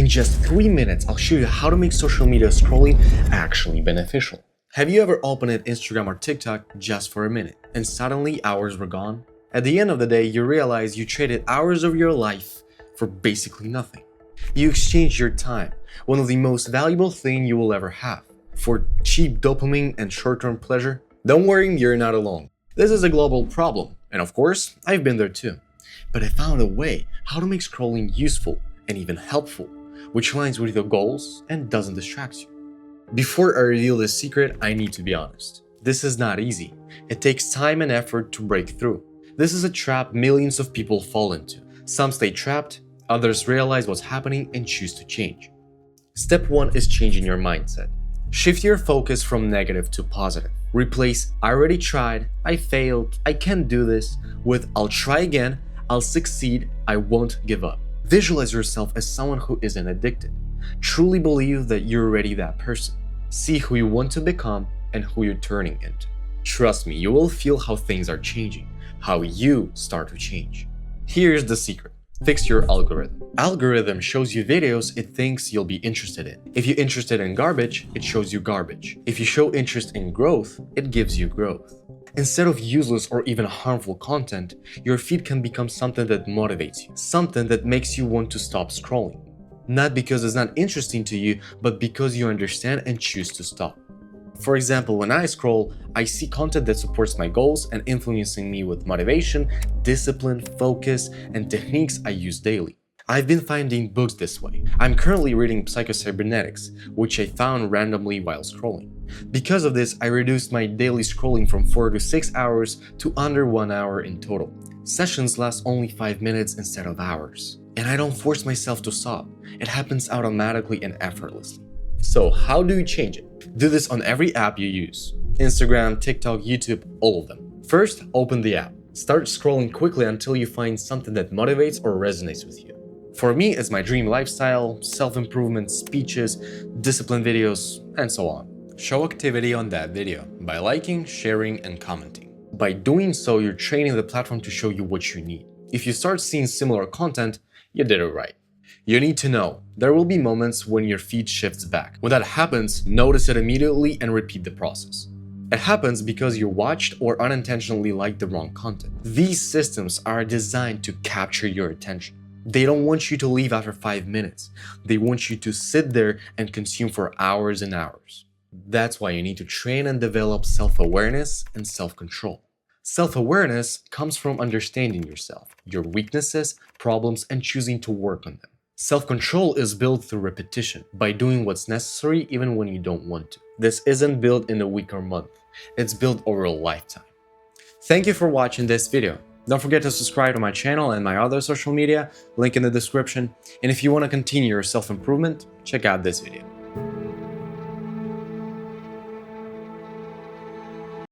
In just 3 minutes, I'll show you how to make social media scrolling actually beneficial. Have you ever opened Instagram or TikTok just for a minute and suddenly hours were gone? At the end of the day, you realize you traded hours of your life for basically nothing. You exchanged your time, one of the most valuable things you will ever have, for cheap dopamine and short-term pleasure. Don't worry, you're not alone. This is a global problem, and of course, I've been there too. But I found a way how to make scrolling useful and even helpful, which aligns with your goals and doesn't distract you. Before I reveal this secret, I need to be honest. This is not easy. It takes time and effort to break through. This is a trap millions of people fall into. Some stay trapped, others realize what's happening and choose to change. Step 1 is changing your mindset. Shift your focus from negative to positive. Replace "I already tried," "I failed," "I can't do this" with "I'll try again," "I'll succeed," "I won't give up." Visualize yourself as someone who isn't addicted. Truly believe that you're already that person. See who you want to become and who you're turning into. Trust me, you will feel how things are changing, how you start to change. Here's the secret. Fix your algorithm. Algorithm shows you videos it thinks you'll be interested in. If you're interested in garbage, it shows you garbage. If you show interest in growth, it gives you growth. Instead of useless or even harmful content, your feed can become something that motivates you, something that makes you want to stop scrolling. Not because it's not interesting to you, but because you understand and choose to stop. For example, when I scroll, I see content that supports my goals and influencing me with motivation, discipline, focus, and techniques I use daily. I've been finding books this way. I'm currently reading Psychocybernetics, which I found randomly while scrolling. Because of this, I reduced my daily scrolling from 4 to 6 hours to under 1 hour in total. Sessions last only 5 minutes instead of hours. And I don't force myself to stop. It happens automatically and effortlessly. So how do you change it? Do this on every app you use. Instagram, TikTok, YouTube, all of them. First, open the app. Start scrolling quickly until you find something that motivates or resonates with you. For me, it's my dream lifestyle, self-improvement, speeches, discipline videos, and so on. Show activity on that video by liking, sharing, and commenting. By doing so, you're training the platform to show you what you need. If you start seeing similar content, you did it right. You need to know, there will be moments when your feed shifts back. When that happens, notice it immediately and repeat the process. It happens because you watched or unintentionally liked the wrong content. These systems are designed to capture your attention. They don't want you to leave after 5 minutes. They want you to sit there and consume for hours and hours. That's why you need to train and develop self-awareness and self-control. Self-awareness comes from understanding yourself, your weaknesses, problems, and choosing to work on them. Self-control is built through repetition, by doing what's necessary even when you don't want to. This isn't built in a week or month. It's built over a lifetime. Thank you for watching this video. Don't forget to subscribe to my channel and my other social media, link in the description. And if you want to continue your self-improvement, check out this video.